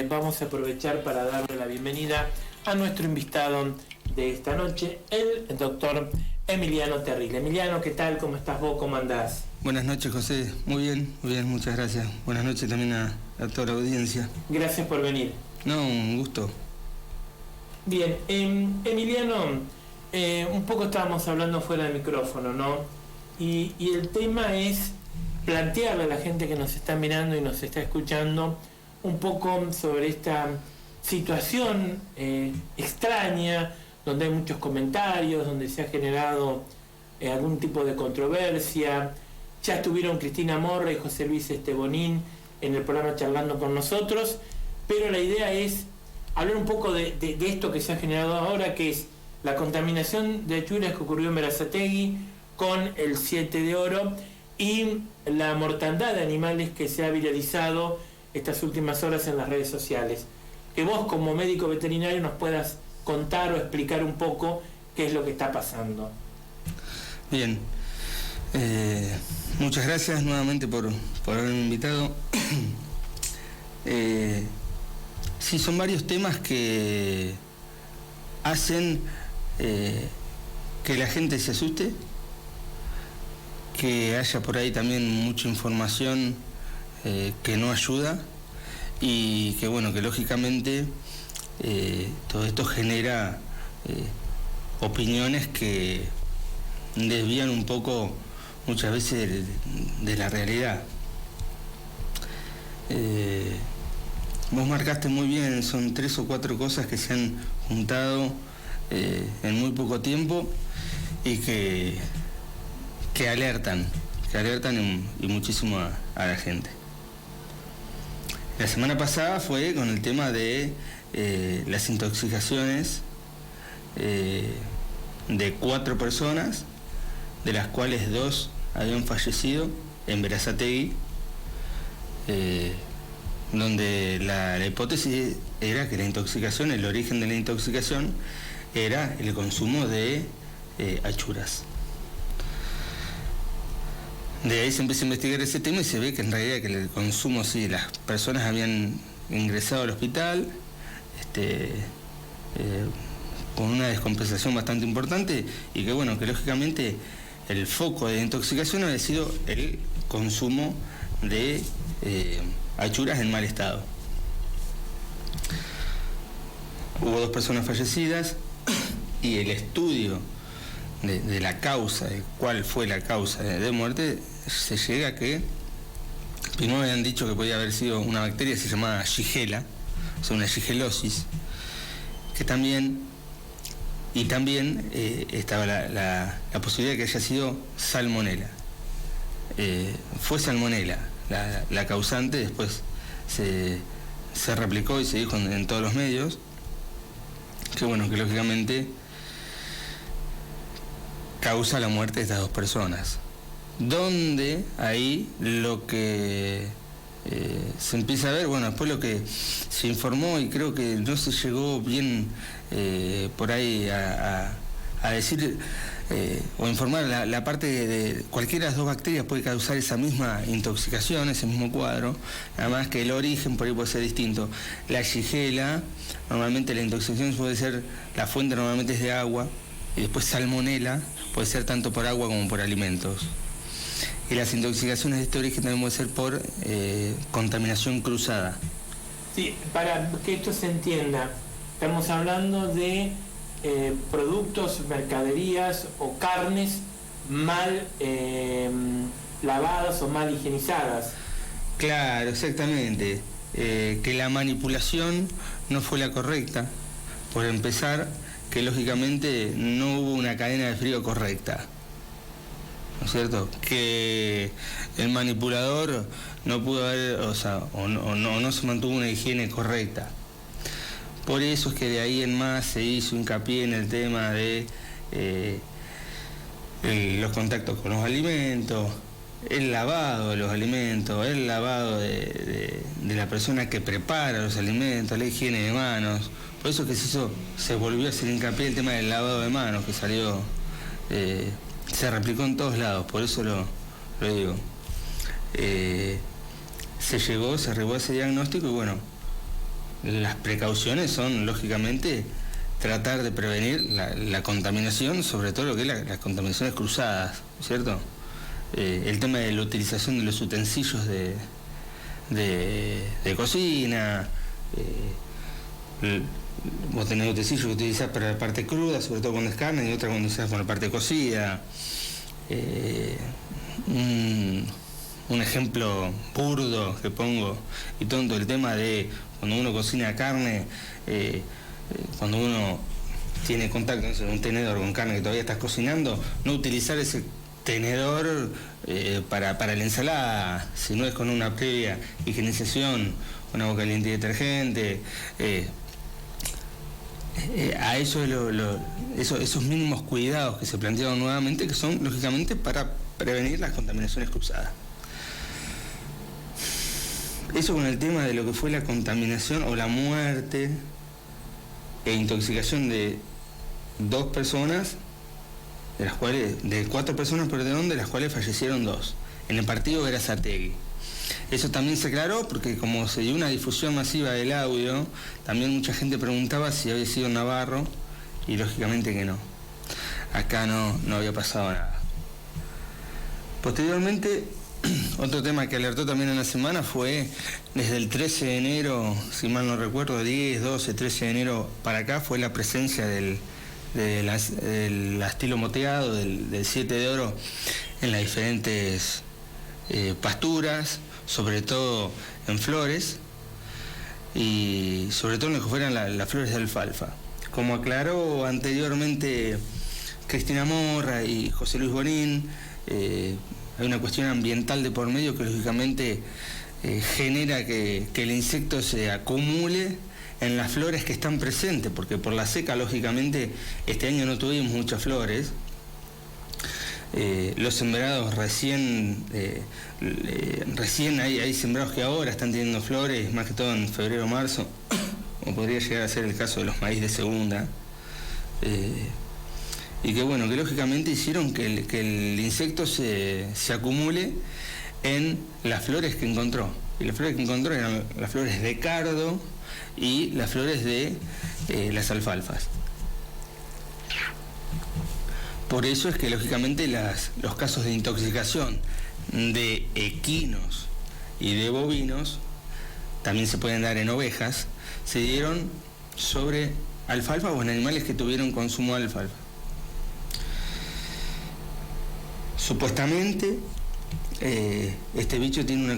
vamos a aprovechar para darle la bienvenida a nuestro invitado de esta noche, el doctor Emiliano Terril. Emiliano, ¿qué tal? ¿Cómo estás vos? ¿Cómo andás? Buenas noches, José. Muy bien, muchas gracias. Buenas noches también a toda la audiencia. Gracias por venir. No, un gusto. Bien, Emiliano, un poco estábamos hablando fuera del micrófono, ¿no? Y el tema es plantearle a la gente que nos está mirando y nos está escuchando un poco sobre esta situación extraña, donde hay muchos comentarios, donde se ha generado algún tipo de controversia. Ya estuvieron Cristina Morra y José Luis Estevonín en el programa charlando con nosotros, pero la idea es hablar un poco de esto que se ha generado ahora, que es la contaminación de achuras que ocurrió en Berazategui con el 7 de oro y la mortandad de animales que se ha viralizado estas últimas horas en las redes sociales. Que vos, como médico veterinario, nos puedas contar o explicar un poco qué es lo que está pasando. Bien, muchas gracias nuevamente por haberme invitado. Sí, son varios temas que hacen que la gente se asuste, que haya por ahí también mucha información que no ayuda y que bueno, que lógicamente todo esto genera opiniones que desvían un poco muchas veces de la realidad. Vos marcaste muy bien, son 3 o 4 cosas que se han juntado en muy poco tiempo y que alertan y muchísimo a la gente. La semana pasada fue con el tema de las intoxicaciones de 4 personas, de las cuales 2 habían fallecido en Berazategui, donde la hipótesis era que la intoxicación, el origen de la intoxicación, era el consumo de achuras. De ahí se empieza a investigar ese tema y se ve que en realidad que el consumo, sí, las personas habían ingresado al hospital con una descompensación bastante importante y que bueno, que lógicamente el foco de intoxicación había sido el consumo de achuras en mal estado. Hubo 2 personas fallecidas y el estudio de la causa, de cuál fue la causa de muerte, se llega a que primero habían dicho que podía haber sido una bacteria que se llamaba Shigella, o sea, una shigellosis, que también estaba la posibilidad de que haya sido salmonela. Fue salmonela la causante, después se replicó y se dijo en todos los medios que bueno, que lógicamente causa la muerte de estas 2 personas. Donde ahí lo que se empieza a ver, bueno, después lo que se informó y creo que no se llegó bien por ahí a decir o informar la parte de cualquiera de las 2 bacterias puede causar esa misma intoxicación, ese mismo cuadro, nada más que el origen por ahí puede ser distinto. La Shigella, normalmente la intoxicación puede ser, la fuente normalmente es de agua, y después salmonela puede ser tanto por agua como por alimentos. Y las intoxicaciones de este origen también pueden ser por contaminación cruzada. Sí, para que esto se entienda, estamos hablando de productos, mercaderías o carnes mal lavadas o mal higienizadas. Claro, exactamente. Que la manipulación no fue la correcta, por empezar, que lógicamente no hubo una cadena de frío correcta, ¿no es cierto? Que el manipulador no pudo haber, no se mantuvo una higiene correcta. Por eso es que de ahí en más se hizo hincapié en el tema de los contactos con los alimentos, el lavado de los alimentos, el lavado de la persona que prepara los alimentos, la higiene de manos. Por eso que se volvió a hacer hincapié el tema del lavado de manos, que salió, se replicó en todos lados, por eso lo digo. Se arribó a ese diagnóstico y bueno, las precauciones son, lógicamente, tratar de prevenir la contaminación, sobre todo lo que es las contaminaciones cruzadas, ¿cierto? El tema de la utilización de los utensilios de cocina, vos tenés utensilios que utilizás para la parte cruda, sobre todo cuando es carne, y otra cuando utilizás para la parte cocida. Un ejemplo burdo que pongo y tonto, el tema de cuando uno cocina carne, cuando uno tiene contacto con un tenedor con carne que todavía estás cocinando, no utilizar ese tenedor para la ensalada, si no es con una previa higienización, con agua caliente y detergente. A eso esos mínimos cuidados que se plantearon nuevamente, que son lógicamente para prevenir las contaminaciones cruzadas. Eso con el tema de lo que fue la contaminación o la muerte e intoxicación de 2 personas, de 4 personas, perdón, de las cuales fallecieron 2, en el partido Berazategui. Eso también se aclaró porque como se dio una difusión masiva del audio, también mucha gente preguntaba si había sido Navarro, y lógicamente que no. Acá no había pasado nada. Posteriormente, otro tema que alertó también en la semana fue desde el 13 de enero, si mal no recuerdo, 10, 12, 13 de enero para acá, fue la presencia del astilo moteado, del 7 de oro en las diferentes pasturas, sobre todo en flores y sobre todo en lo que fueran las flores de alfalfa. Como aclaró anteriormente Cristina Morra y José Luis Bonín, hay una cuestión ambiental de por medio que lógicamente genera que el insecto se acumule en las flores que están presentes, porque por la seca lógicamente este año no tuvimos muchas flores. Los sembrados recién hay sembrados que ahora están teniendo flores, más que todo en febrero o marzo, como podría llegar a ser el caso de los maíz de segunda, y que bueno, que lógicamente hicieron que el insecto se acumule en las flores que encontró, y las flores que encontró eran las flores de cardo y las flores de las alfalfas. Por eso es que lógicamente los casos de intoxicación de equinos y de bovinos, también se pueden dar en ovejas, se dieron sobre alfalfa o en animales que tuvieron consumo de alfalfa. Supuestamente este bicho tiene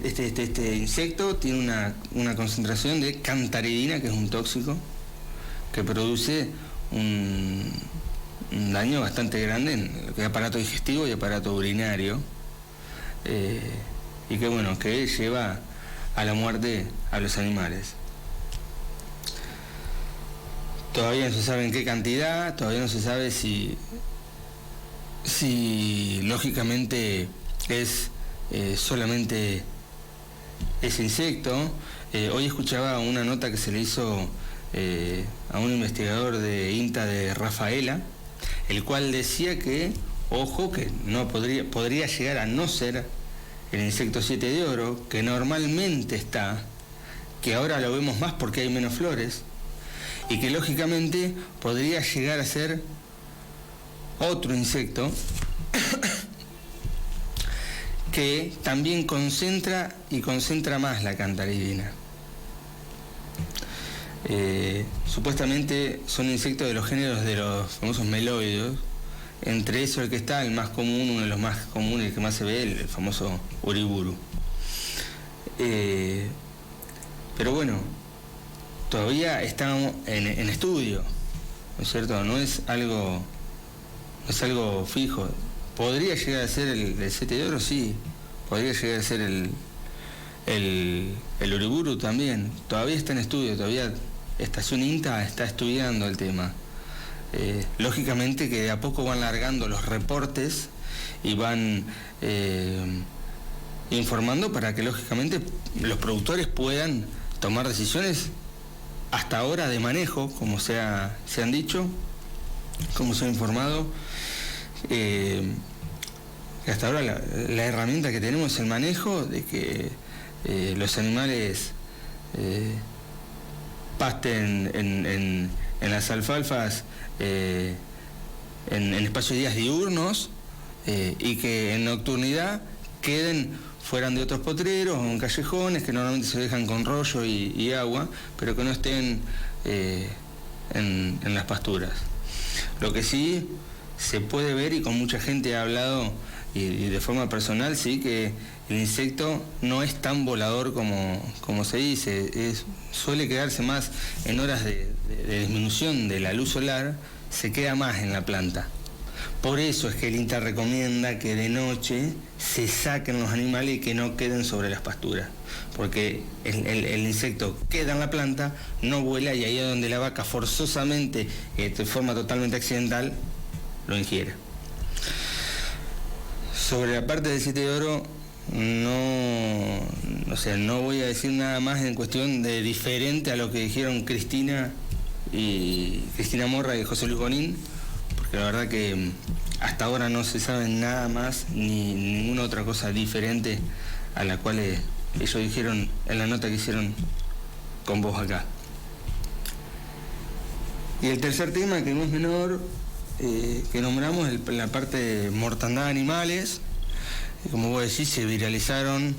este insecto tiene una concentración de cantaridina, que es un tóxico que produce un daño bastante grande en lo que es aparato digestivo y aparato urinario, y que bueno, que lleva a la muerte a los animales. Todavía no se sabe en qué cantidad, todavía no se sabe si lógicamente es solamente ese insecto. Hoy escuchaba una nota que se le hizo a un investigador de INTA de Rafaela, el cual decía que, ojo, que no podría llegar a no ser el insecto 7 de oro, que normalmente está, que ahora lo vemos más porque hay menos flores, y que lógicamente podría llegar a ser otro insecto que también concentra más la cantaridina. Supuestamente son insectos de los géneros de los famosos meloides, entre eso el que está, el más común, uno de los más comunes, el que más se ve, el famoso uriburu. Pero bueno, todavía estamos en estudio, ¿no es cierto? No es algo fijo. ¿Podría llegar a ser el 7 de oro? Sí. ¿Podría llegar a ser el uriburu también? Todavía está en estudio, todavía Estación INTA está estudiando el tema. Lógicamente que de a poco van largando los reportes y van informando para que lógicamente los productores puedan tomar decisiones hasta ahora de manejo, como se han dicho, como se ha informado. Hasta ahora la herramienta que tenemos es el manejo de que los animales pasten en las alfalfas en espacios de días diurnos y que en nocturnidad queden fueran de otros potreros o en callejones que normalmente se dejan con rollo y agua, pero que no estén en las pasturas. Lo que sí se puede ver, y con mucha gente ha hablado, y de forma personal, sí, que el insecto no es tan volador como se dice, suele quedarse más en horas de disminución de la luz solar, se queda más en la planta. Por eso es que el INTA recomienda que de noche se saquen los animales y que no queden sobre las pasturas, porque el insecto queda en la planta, no vuela, y ahí es donde la vaca forzosamente, de forma totalmente accidental, lo ingiere. Sobre la parte del 7 de oro, no voy a decir nada más en cuestión de diferente a lo que dijeron Cristina Morra y José Luis Bonín, porque la verdad que hasta ahora no se sabe nada más ni ninguna otra cosa diferente a la cual ellos dijeron en la nota que hicieron con vos acá. Y el tercer tema, que no es menor, que nombramos, la parte de mortandad de animales. Como vos decís, se viralizaron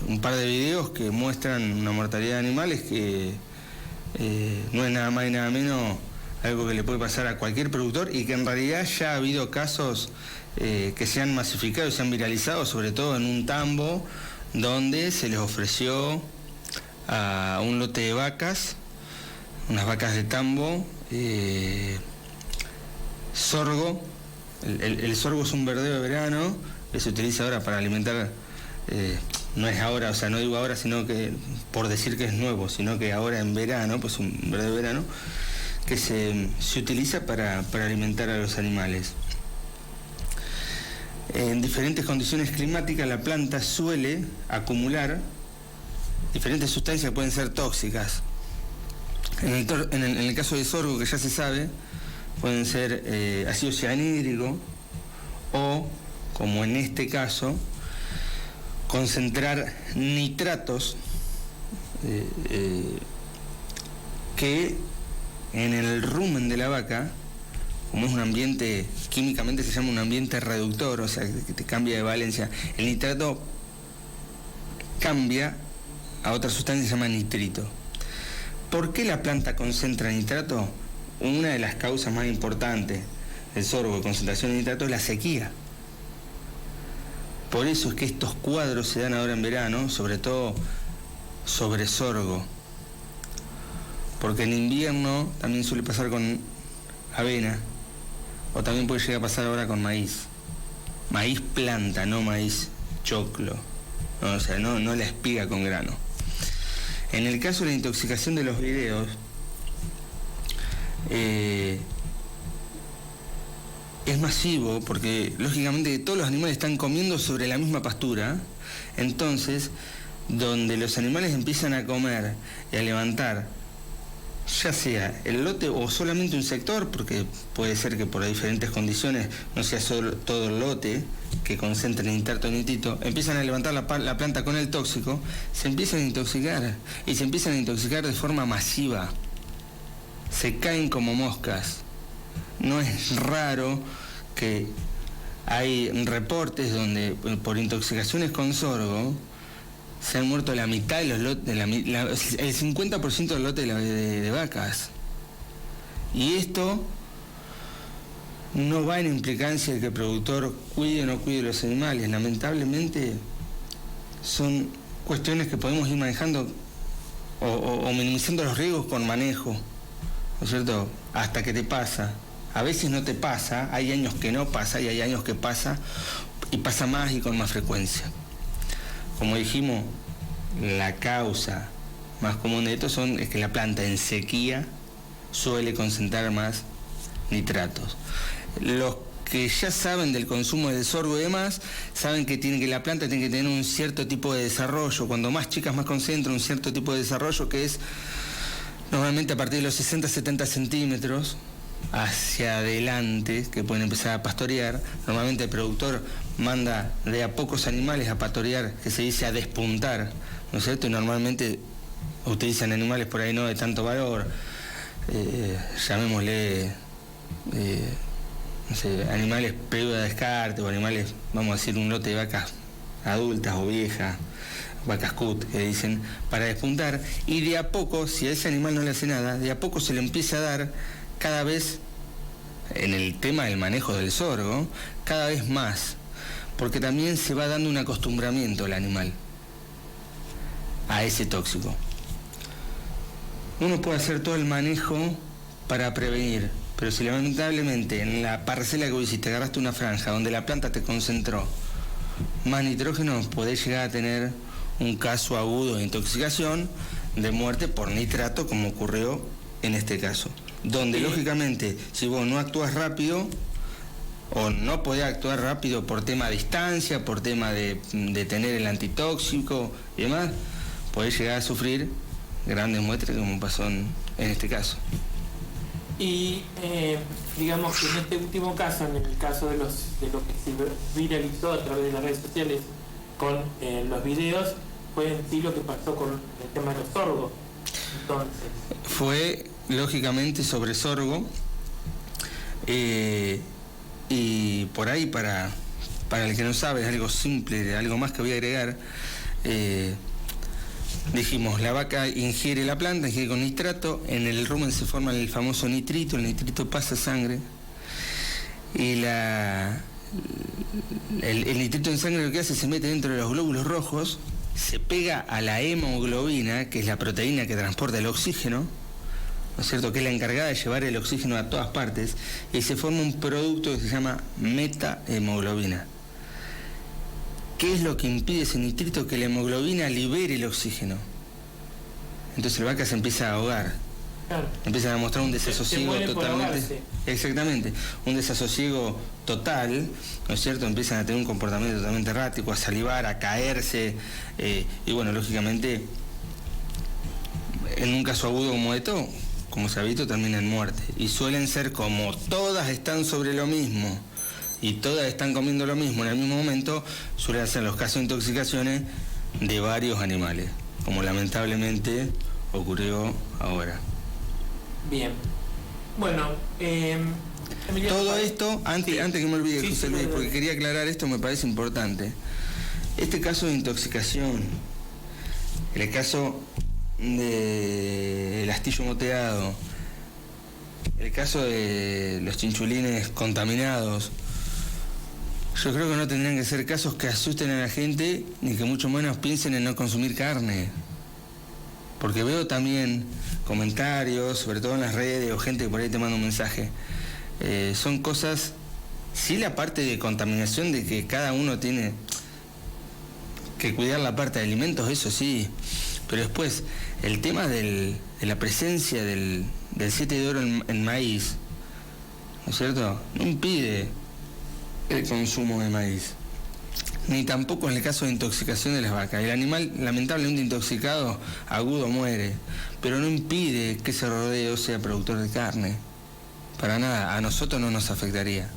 un par de videos que muestran una mortalidad de animales que no es nada más y nada menos algo que le puede pasar a cualquier productor, y que en realidad ya ha habido casos que se han masificado y se han viralizado, sobre todo en un tambo donde se les ofreció a un lote de vacas, unas vacas de tambo, sorgo. El sorgo es un verdeo de verano que se utiliza ahora para alimentar, no es ahora, o sea, no digo ahora, sino que por decir que es nuevo, sino que ahora en verano, pues un verdeo de verano, que se utiliza para alimentar a los animales. En diferentes condiciones climáticas la planta suele acumular diferentes sustancias que pueden ser tóxicas. En el caso de sorgo, que ya se sabe, pueden ser ácido cianhídrico o, como en este caso, concentrar nitratos que en el rumen de la vaca, como es un ambiente, químicamente se llama un ambiente reductor, o sea, que te cambia de valencia, el nitrato cambia a otra sustancia que se llama nitrito. ¿Por qué la planta concentra nitrato? Una de las causas más importantes del sorgo de concentración de nitrato es la sequía. Por eso es que estos cuadros se dan ahora en verano, sobre todo sobre sorgo. Porque en invierno también suele pasar con avena, o también puede llegar a pasar ahora con maíz. Maíz planta, no maíz choclo. No, o sea, no la espiga con grano. En el caso de la intoxicación de los videos, es masivo, porque lógicamente todos los animales están comiendo sobre la misma pastura. Entonces, donde los animales empiezan a comer y a levantar, ya sea el lote o solamente un sector, porque puede ser que por diferentes condiciones no sea solo todo el lote que concentre nitrato o nitrito, empiezan a levantar la planta con el tóxico, se empiezan a intoxicar, y se empiezan a intoxicar de forma masiva. Se caen como moscas. No es raro que hay reportes donde por intoxicaciones con sorgo se han muerto la mitad de los lotes, el 50% del lote de vacas. Y esto no va en implicancia de que el productor cuide o no cuide los animales. Lamentablemente son cuestiones que podemos ir manejando o minimizando los riesgos con manejo, ¿no es cierto? Hasta que te pasa. A veces no te pasa, hay años que no pasa y hay años que pasa, y pasa más y con más frecuencia. Como dijimos, la causa más común de esto es que la planta en sequía suele concentrar más nitratos. Los que ya saben del consumo del sorgo y demás, saben que la planta tiene que tener un cierto tipo de desarrollo. Cuando más chicas, más concentra un cierto tipo de desarrollo, que es normalmente a partir de los 60-70 centímetros hacia adelante, que pueden empezar a pastorear. Normalmente el productor manda de a pocos animales a pastorear, que se dice a despuntar, ¿no es cierto? Y normalmente utilizan animales por ahí no de tanto valor, llamémosle, no sé, animales pedidos de descarte o animales, vamos a decir, un lote de vacas adultas o viejas, vacas cut, que dicen, para despuntar, y de a poco, si a ese animal no le hace nada, de a poco se le empieza a dar cada vez, en el tema del manejo del sorgo, cada vez más, porque también se va dando un acostumbramiento al animal a ese tóxico. Uno puede hacer todo el manejo para prevenir, pero si lamentablemente en la parcela que vos hiciste agarraste una franja donde la planta te concentró más nitrógeno, podés llegar a tener un caso agudo de intoxicación, de muerte por nitrato, como ocurrió en este caso, donde lógicamente si vos no actúas rápido o no podés actuar rápido por tema de distancia, por tema de tener el antitóxico y demás, podés llegar a sufrir grandes muertes como pasó en este caso. Y digamos que en este último caso, en el caso de lo que se viralizó a través de las redes sociales con los videos, fue en sí lo que pasó con el tema de los sorgos. Entonces, fue lógicamente sobre sorgo, y por ahí para el que no sabe, es algo simple, algo más que voy a agregar. Dijimos, la vaca ingiere la planta, ingiere con nitrato, en el rumen se forma el famoso nitrito, el nitrito pasa a sangre, y el nitrito en sangre lo que hace se mete dentro de los glóbulos rojos, se pega a la hemoglobina, que es la proteína que transporta el oxígeno, ¿no es cierto?, que es la encargada de llevar el oxígeno a todas partes, y se forma un producto que se llama metahemoglobina. ¿Qué es lo que impide ese nitrito? Que la hemoglobina libere el oxígeno. Entonces la vaca se empieza a ahogar. claro, Empiezan a mostrar un desasosiego muere por totalmente. ahogarse. Exactamente, un desasosiego total, ¿no es cierto? Empiezan a tener un comportamiento totalmente errático, a salivar, a caerse, y bueno, lógicamente, en un caso agudo como esto, como se ha visto, termina en muerte. Y suelen ser, como todas están sobre lo mismo y todas están comiendo lo mismo en el mismo momento, suelen ser los casos de intoxicaciones de varios animales, como lamentablemente ocurrió ahora. bien. Bueno, Emiliano, Todo esto, antes que me olvide, Sí, José sí, Luis, dale, porque dale. quería aclarar esto, me parece importante. Este caso de intoxicación, el caso del astillo moteado, el caso de los chinchulines contaminados, yo creo que no tendrían que ser casos que asusten a la gente, ni que mucho menos piensen en no consumir carne. Porque veo también comentarios, sobre todo en las redes, o gente que por ahí te manda un mensaje. Son cosas, sí, la parte de contaminación, de que cada uno tiene que cuidar la parte de alimentos, eso sí. Pero después, el tema de la presencia del 7 de oro en maíz, ¿no es cierto?, no impide el consumo de maíz. Ni tampoco en el caso de intoxicación de las vacas. El animal, lamentablemente intoxicado, agudo muere, pero no impide que ese rodeo sea productor de carne. Para nada, a nosotros no nos afectaría.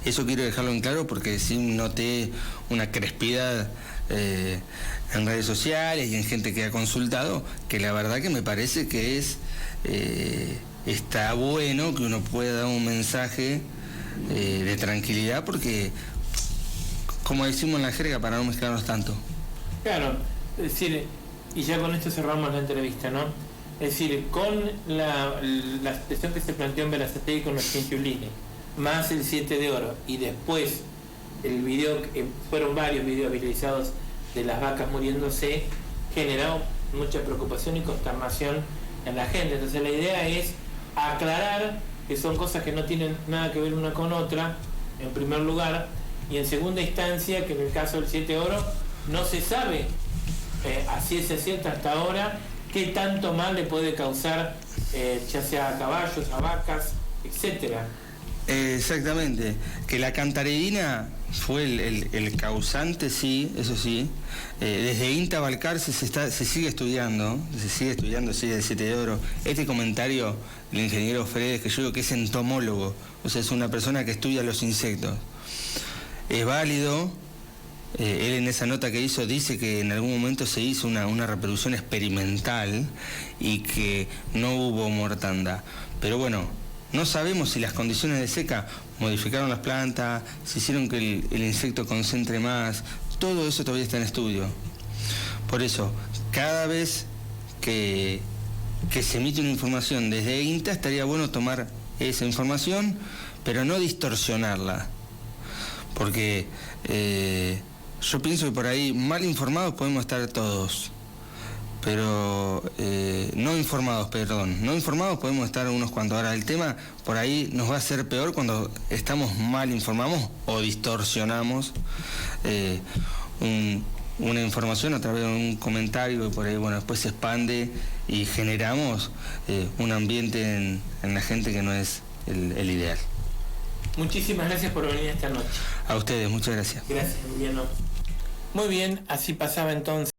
Eso quiero dejarlo en claro, porque sí noté una crespidad en redes sociales y en gente que ha consultado, que la verdad que me parece que está bueno que uno pueda dar un mensaje de tranquilidad, porque, como decimos en la jerga, para no mezclarnos tanto. Claro, es decir, y ya con esto cerramos la entrevista, ¿no? Es decir, con la situación que se planteó en Berazategui con los chinchulines, más el 7 de oro, y después el video, fueron varios videos viralizados de las vacas muriéndose, generó mucha preocupación y consternación en la gente. Entonces la idea es aclarar que son cosas que no tienen nada que ver una con otra, en primer lugar, y en segunda instancia que en el caso del 7 de oro no se sabe a ciencia cierta hasta ahora qué tanto mal le puede causar, ya sea a caballos, a vacas, etcétera. Exactamente, que la cantaridina fue el causante, sí, eso sí. Desde INTA Balcar se sigue estudiando, sí, el 7 de oro. Este comentario del ingeniero Fredes, que yo digo que es entomólogo, o sea, es una persona que estudia los insectos, es válido, Él en esa nota que hizo dice que en algún momento se hizo una reproducción experimental y que no hubo mortandad. Pero bueno, no sabemos si las condiciones de seca modificaron las plantas, si hicieron que el insecto concentre más. Todo eso todavía está en estudio. Por eso, cada vez que se emite una información desde INTA, estaría bueno tomar esa información, pero no distorsionarla. Porque yo pienso que por ahí mal informados podemos estar todos, pero no informados podemos estar unos cuantos. Ahora, el tema por ahí nos va a ser peor cuando estamos mal informados o distorsionamos una información a través de un comentario que por ahí, bueno, después se expande y generamos un ambiente en la gente que no es el ideal. Muchísimas gracias por venir esta noche. A ustedes, muchas gracias. Gracias, Emiliano. Muy bien, así pasaba entonces.